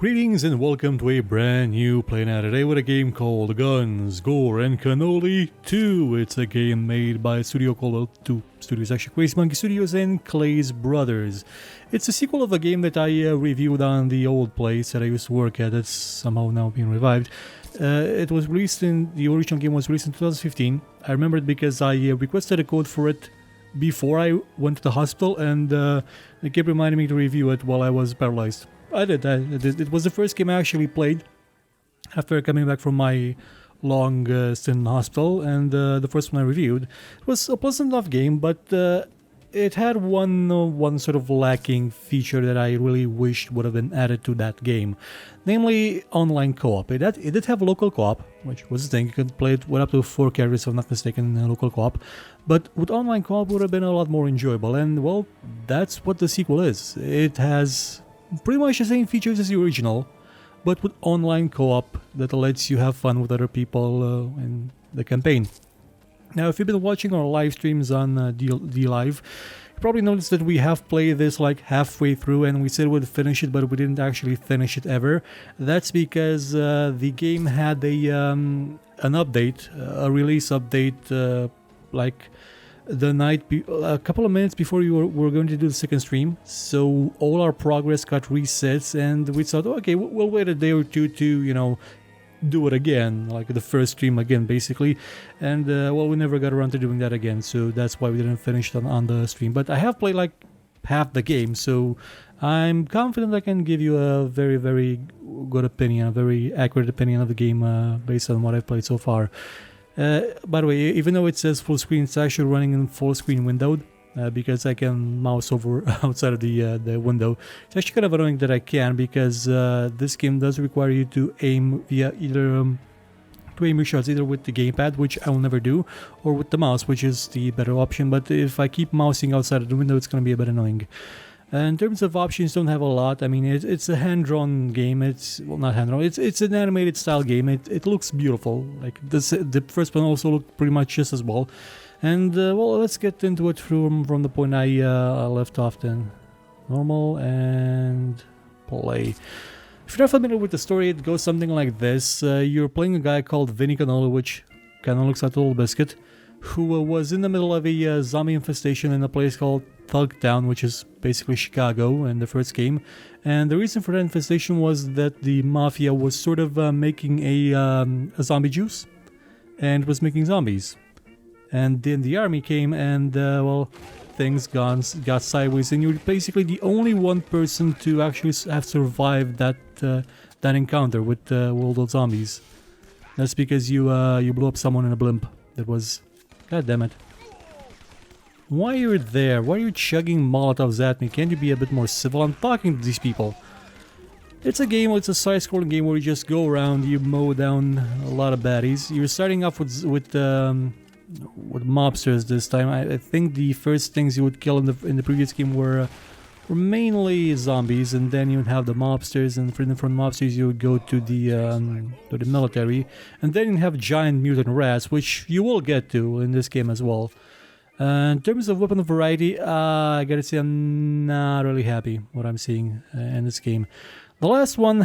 Greetings and welcome to a brand new PlayNow today with a game called Guns, Gore and Cannoli 2. It's a game made by a studio called, well, two studios actually, Crazy Monkey Studios and Clay's Brothers. It's a sequel of a game that I reviewed on the old place that I used to work at. It's somehow now being revived. It was released the original game was released in 2015. I remember it because I requested a code for it before I went to the hospital, and they kept reminding me to review it while I was paralyzed. I did. It was the first game I actually played after coming back from my long stint in the hospital, and the first one I reviewed. It was a pleasant enough game, but it had one sort of lacking feature that I really wished would have been added to that game, namely online co-op. It did have local co-op, which was the thing. You could play it with up to 4 characters, if I'm not mistaken, in local co-op. But with online co-op, it would have been a lot more enjoyable, and well, that's what the sequel is. It has pretty much the same features as the original, but with online co-op that lets you have fun with other people in the campaign. Now, if you've been watching our live streams on DLive, you probably noticed that we have played this like halfway through, and we said we'd finish it, but we didn't actually finish it ever. That's because the game had an update, a release update, like the night, a couple of minutes before we were going to do the second stream, so all our progress got resets, and we thought, okay, we'll wait a day or two to, do it again, like the first stream again, basically. And well, we never got around to doing that again, so that's why we didn't finish it on the stream. But I have played like half the game, so I'm confident I can give you a very, very good opinion, a very accurate opinion of the game based on what I've played so far. By the way, even though it says full screen, it's actually running in full screen windowed because I can mouse over outside of the window. It's actually kind of annoying that I can, because this game does require you to aim via either to aim your shots either with the gamepad, which I will never do, or with the mouse, which is the better option. But if I keep mousing outside of the window, it's going to be a bit annoying. In terms of options, don't have a lot. I mean, it's a hand-drawn game. It's, well, not hand-drawn. It's an animated style game. It looks beautiful. Like the first one also looked pretty much just as well. And well, let's get into it from the point I left off. Then, normal and play. If you're not familiar with the story, it goes something like this. You're playing a guy called Vinny Cannoli, which kind of looks like a little biscuit, who was in the middle of a zombie infestation in a place called Thugtown, which is basically Chicago in the first game. And the reason for that infestation was that the mafia was sort of making a zombie juice, and was making zombies. And then the army came, and well, things got sideways, and you're basically the only one person to actually have survived that encounter with all those zombies. That's because you blew up someone in a blimp. That was, god damn it. Why are you there? Why are you chugging Molotovs at me? Can't you be a bit more civil? I'm talking to these people. It's a game, it's a side-scrolling game where you just go around, you mow down a lot of baddies. You're starting off with mobsters this time. I think the first things you would kill in the previous game were mainly zombies, and then you would have the mobsters, and from mobsters you would go to the military, and then you have giant mutant rats, which you will get to in this game as well. In terms of weapon variety, I gotta say I'm not really happy what I'm seeing in this game. The last one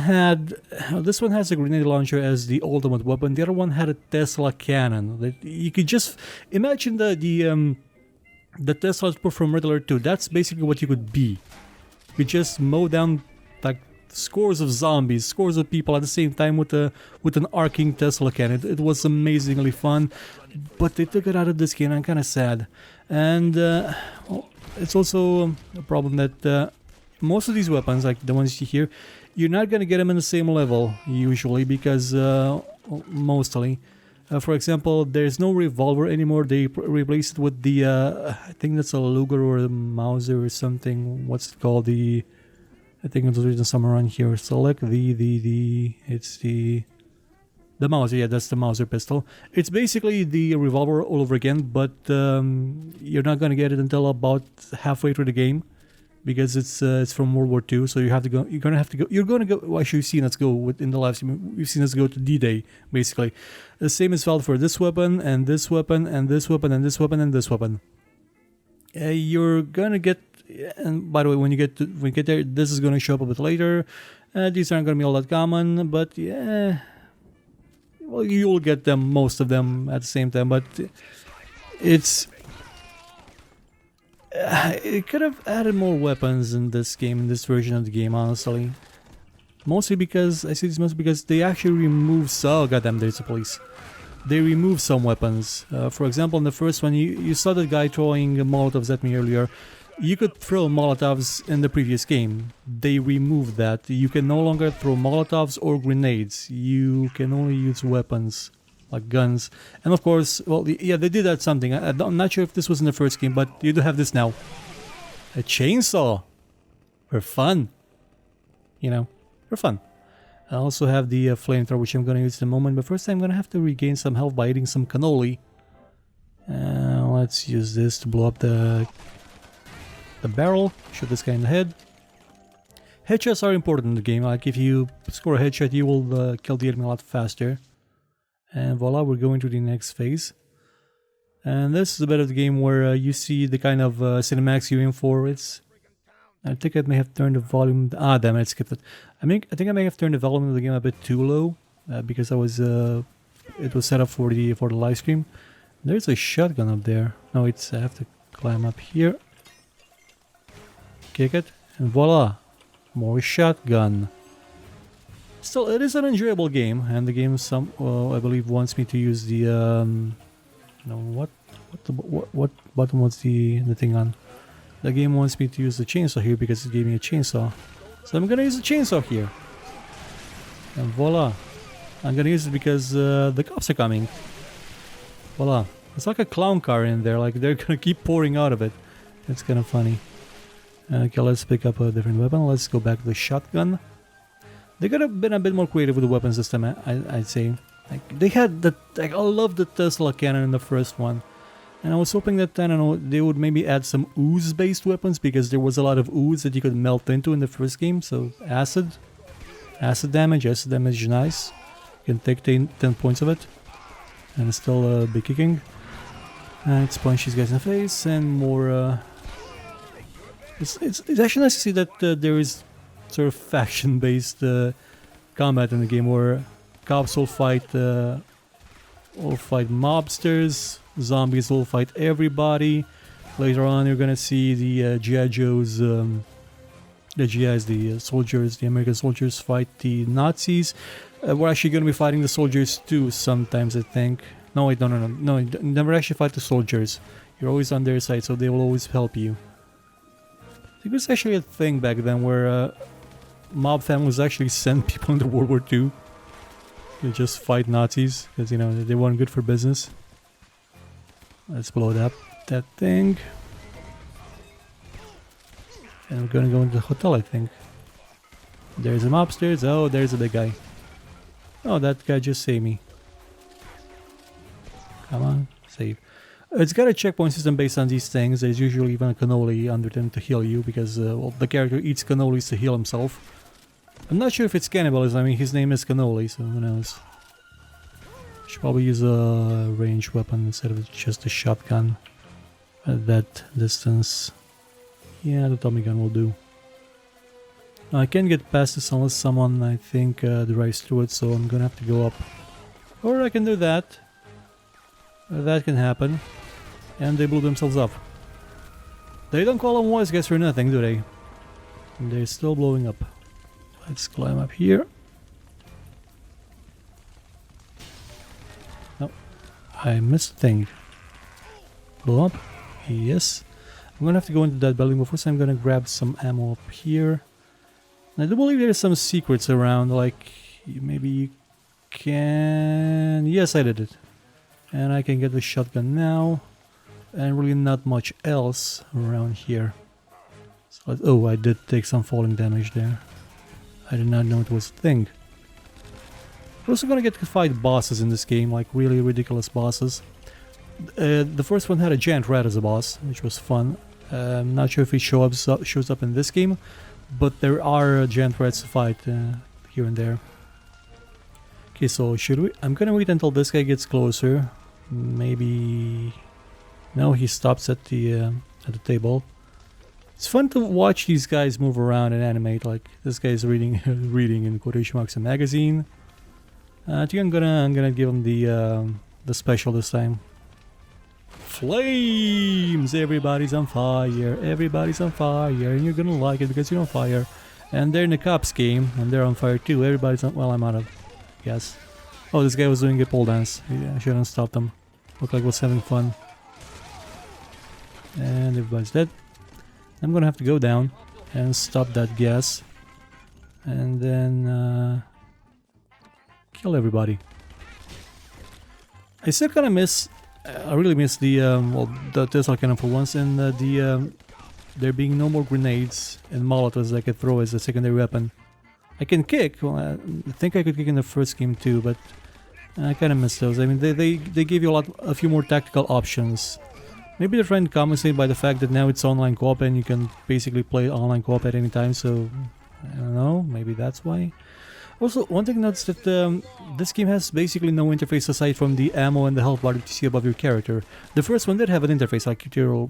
this one has a grenade launcher as the ultimate weapon. The other one had a Tesla cannon. You could just imagine the Tesla from Riddler 2. That's basically what you could be. You could just mow down like scores of zombies, scores of people at the same time with an arcing Tesla cannon. It was amazingly fun, but they took it out of this game. I'm kind of sad, and well, it's also a problem that most of these weapons, like the ones you hear, you're not gonna get them in the same level usually, because mostly. For example, there's no revolver anymore. They replaced it with the I think that's a Luger or a Mauser or something. What's it called? I think it's written somewhere around here. Select it's the Mauser. Yeah, that's the Mauser pistol. It's basically the revolver all over again, but you're not gonna get it until about halfway through the game, because it's from World War II. So you have to go. You're gonna go. Well, actually, you've seen us go in the live stream. You've seen us go to D-Day, basically. The same is valid for this weapon and this weapon and this weapon and this weapon and this weapon. You're gonna get, and by the way, when you get there, this is gonna show up a bit later. These aren't gonna be all that common, but yeah, well, you'll get them, most of them at the same time, but it's... it could have added more weapons in this game, in this version of the game, honestly. Mostly because, I say this mostly because they actually remove some... Oh, goddamn, there's a police. They remove some weapons. For example, in the first one, you saw the guy throwing Molotovs at me earlier. You could throw Molotovs in the previous game. They removed that. You can no longer throw Molotovs or grenades. You can only use weapons, like guns. And of course, well, yeah, they did add something. I'm not sure if this was in the first game, but you do have this now. A chainsaw. For fun. You know, for fun. I also have the flamethrower, which I'm going to use in a moment. But first I'm going to have to regain some health by eating some cannoli. Let's use this to blow up the barrel. Shoot this guy in the head. Headshots are important in the game. Like if you score a headshot, you will kill the enemy a lot faster. And voila, we're going to the next phase. And this is a bit of the game where you see the kind of cinematics you're in for. I think I may have turned the volume... Ah, damn it, I skipped it. I think I may have turned the volume of the game a bit too low. Because I was... it was set up for the live stream. There's a shotgun up there. No, I have to climb up here. Kick it. And voila. More shotgun. Still, it is an enjoyable game. And the game, I believe, wants me to use the... no, what button was the thing on? The game wants me to use the chainsaw here because it gave me a chainsaw. So I'm gonna use the chainsaw here. And voila. I'm gonna use it because the cops are coming. Voila. It's like a clown car in there, like they're gonna keep pouring out of it. It's kind of funny. Okay, let's pick up a different weapon. Let's go back to the shotgun. They could have been a bit more creative with the weapons this time, I'd say. Like, they had the... Like, I love the Tesla cannon in the first one. And I was hoping that, I don't know, they would maybe add some ooze-based weapons, because there was a lot of ooze that you could melt into in the first game. So, acid damage is nice. You can take 10 points of it. And still be kicking. Let's punch these guys in the face, and more... It's actually nice to see that there is sort of faction-based combat in the game, where cops will fight mobsters, zombies will fight everybody. Later on, you're gonna see the GI Joes, the GIs, the soldiers, the American soldiers fight the Nazis. We're actually gonna be fighting the soldiers too sometimes, I think. No, wait, no, you never actually fight the soldiers. You're always on their side, so they will always help you. It was actually a thing back then where mob families actually sent people into World War II to just fight Nazis, because, you know, they weren't good for business. Let's blow up that thing. And we're gonna go into the hotel, I think. There's a mobsters. Oh, there's a big guy. Oh, that guy just saved me. Come on, save. It's got a checkpoint system based on these things. There's usually even a cannoli under them to heal you, because well, the character eats cannolis to heal himself. I'm not sure if it's cannibalism. I mean, his name is Cannoli, so who knows. Should probably use a ranged weapon instead of just a shotgun at that distance. Yeah, the Tommy gun will do. I can't get past this unless someone, I think, drives through it, so I'm gonna have to go up. Or I can do that. That can happen. And they blew themselves up. They don't call them wise guys for nothing, do they? They're still blowing up. Let's climb up here. Oh, I missed a thing. Blow up. Yes. I'm gonna have to go into that building, but first I'm gonna grab some ammo up here. And I do believe there's some secrets around, like maybe you can... Yes, I did it. And I can get the shotgun now. And really not much else around here. So oh, I did take some falling damage there. I did not know it was a thing. We're also gonna get to fight bosses in this game, like really ridiculous bosses. The first one had a giant rat as a boss, which was fun. I'm not sure if it shows up in this game, but there are giant rats to fight here and there. Okay, so should we? I'm gonna wait until this guy gets closer. Maybe... No, he stops at the table. It's fun to watch these guys move around and animate. Like this guy's reading, reading in quotation marks a magazine. I think I'm gonna give him the special this time. Flames! Everybody's on fire. Everybody's on fire, and you're gonna like it because you're on fire. And they're in the cops game, and they're on fire too. Everybody's on. Well, I'm out of gas. Oh, this guy was doing a pole dance. Yeah, I shouldn't stop them. Looked like he was having fun. And everybody's dead. I'm gonna have to go down and stop that gas, and then kill everybody. I still kind of miss. I really miss the well, the Tesla cannon for once, and there being no more grenades and molotovs I could throw as a secondary weapon. I can kick. Well, I think I could kick in the first game too, but I kind of miss those. I mean, they give you a few more tactical options. Maybe they're trying to compensate by the fact that now it's online co-op and you can basically play online co-op at any time, so I don't know, maybe that's why. Also, one thing notice that this game has basically no interface aside from the ammo and the health bar that you see above your character. The first one did have an interface, like your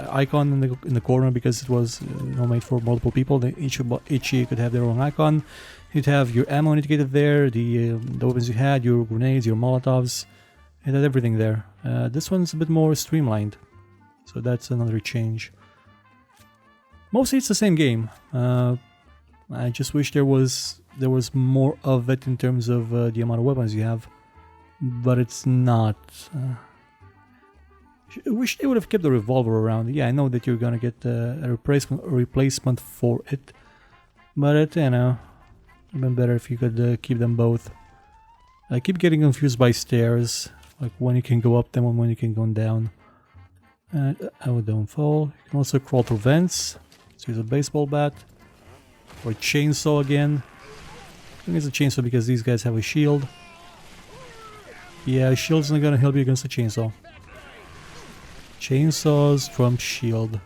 icon in the corner, because it was made for multiple people. Each could have their own icon. You'd have your ammo indicated there, the weapons you had, your grenades, your molotovs. It had everything there. This one's a bit more streamlined, so that's another change. Mostly it's the same game. I just wish there was more of it in terms of the amount of weapons you have, but it's not. I wish they would have kept the revolver around. Yeah, I know that you're gonna get a replacement for it, but it, you know, it'd been better if you could keep them both. I keep getting confused by stairs, like when you can go up them and when you can go down. Oh, don't fall. You can also crawl through vents. Let's use a baseball bat. Or chainsaw again. I think it's a chainsaw because these guys have a shield. Yeah, a shield's not gonna help you against a chainsaw. Chainsaws trump shield.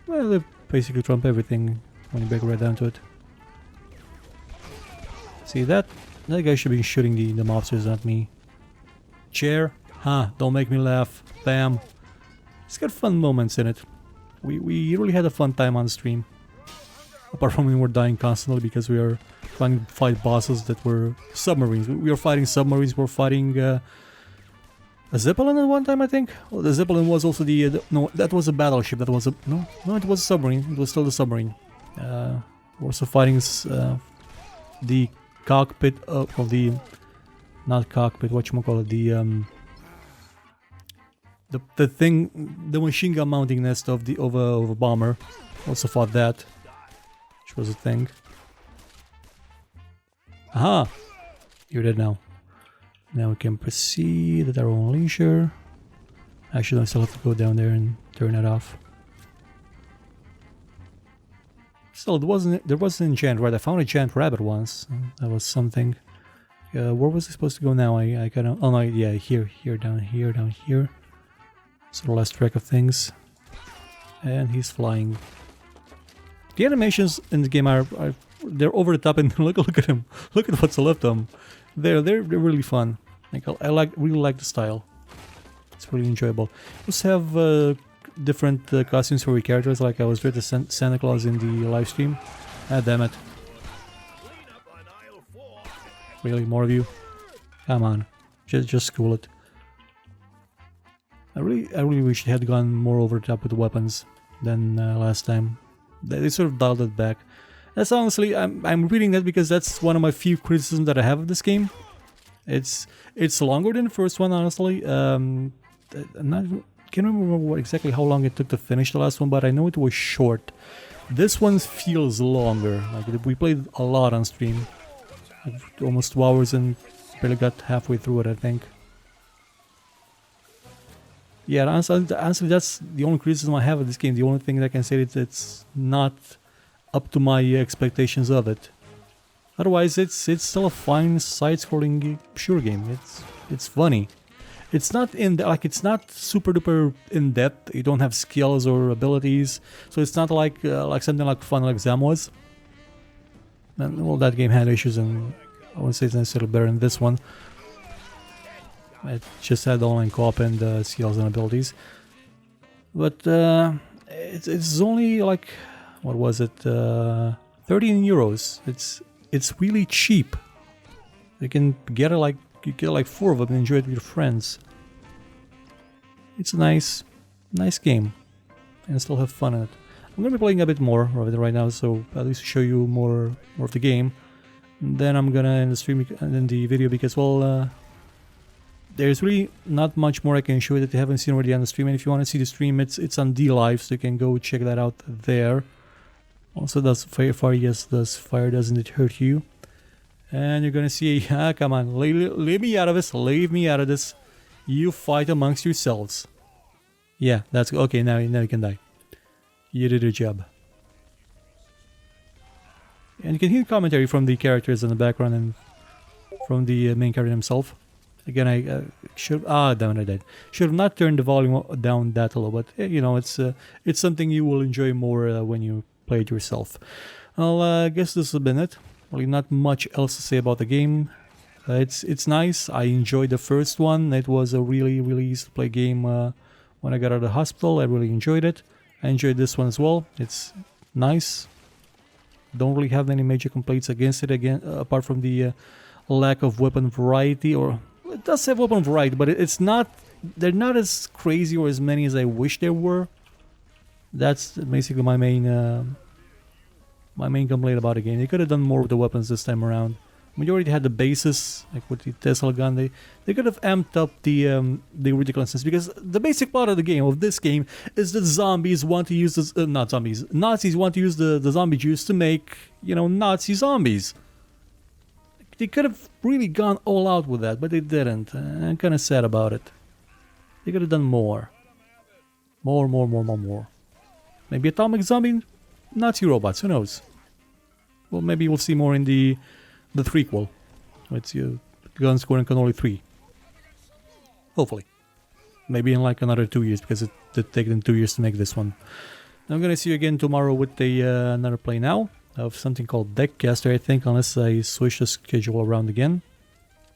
Well, they basically trump everything when you break right down to it. See that? That guy should be shooting the mobsters, not me. Chair? Huh, don't make me laugh. Bam. It's got fun moments in it. We really had a fun time on stream. Apart from when we're dying constantly because we are trying to fight bosses that were submarines. We were fighting submarines, we're fighting a Zeppelin at one time, I think? Well, the Zeppelin was also the no, that was a battleship, that was a... No, it was a submarine, it was still the submarine. We're also fighting the cockpit of the... Not cockpit, whatchamacallit, the thing, the machine gun mounting nest of a bomber. Also fought that, which was a thing. Aha! You're dead now. Now we can proceed at our own leisure. Actually, I still have to go down there and turn that off. Still, there was an enchant, right? I found a giant rabbit once. That was something. Where was I supposed to go now? I kind of... Oh no, yeah, here, down here. So lost track of things. And he's flying. The animations in the game are they're over the top, and look at him. Look at what's left of them. They're really fun. Like really like the style. It's really enjoyable. We also have different costumes for your characters. Like I was with the Santa Claus in the live stream. Ah, damn it! Really, more of you? Come on, just school it. I really wish they had gone more over the top with the weapons than last time. They sort of dialed it back. That's honestly, I'm reading that because that's one of my few criticisms that I have of this game. It's longer than the first one, honestly. Can't remember exactly how long it took to finish the last one, but I know it was short. This one feels longer. Like we played a lot on stream, like almost 2 hours, and barely got halfway through it, I think. Yeah, honestly, that's the only criticism I have of this game. The only thing that I can say is it's not up to my expectations of it. Otherwise, it's still a fine side-scrolling shooter game. It's funny. It's not it's not super duper in depth. You don't have skills or abilities, so it's not like something like fun like Zam was. And well, that game had issues, and I would say it's necessarily better than this one. It just had online co-op and skills and abilities. But It's only like, what was it, 13 euros. It's really cheap. You can get it like, you get like 4 of them and enjoy it with your friends. It's a nice game, and still have fun in it. I'm gonna be playing a bit more of it right now, so at least to show you more of the game. And then I'm gonna end the stream and end the video because, well, there's really not much more I can show you that you haven't seen already on the stream. And if you want to see the stream, it's on DLive, so you can go check that out there. Also, does fire? Yes, does fire? Doesn't it hurt you? And you're gonna see, come on, leave me out of this. Leave me out of this. You fight amongst yourselves. Yeah, that's okay. Now you can die. You did your job. And you can hear commentary from the characters in the background and from the main character himself. Again, I should damn it, I did. Should have not turned the volume down that low, but you know, it's something you will enjoy more when you play it yourself. Well, I guess this has been it. Really, not much else to say about the game. It's nice. I enjoyed the first one. It was a really easy to play game when I got out of the hospital. I really enjoyed it. I enjoyed this one as well. It's nice. Don't really have any major complaints against it, again, apart from the lack of weapon variety. Or it does have weapon variety, but it's not. They're not as crazy or as many as I wish there were. That's basically my main complaint about the game. They could have done more with the weapons this time around. We already had the bases, like with the Tesla gun. They could have amped up the ridiculousness, because the basic plot of the game, of this game, is that zombies want to use this, not zombies, Nazis want to use the zombie juice to make, you know, Nazi zombies. They could have really gone all out with that, but they didn't. I'm kind of sad about it. They could have done more. More. Maybe atomic zombie Nazi robots, who knows? Well, maybe we'll see more in the threequel. It's Guns, Gore and Cannoli 3. Hopefully. Maybe in like another 2 years, because it did take them 2 years to make this one. I'm gonna see you again tomorrow with another PlayNow of something called Deckcaster, I think, unless I switch the schedule around again.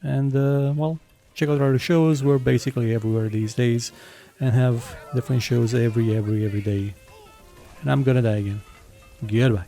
And, well, check out our other shows. We're basically everywhere these days and have different shows every day. And I'm gonna die again. Goodbye.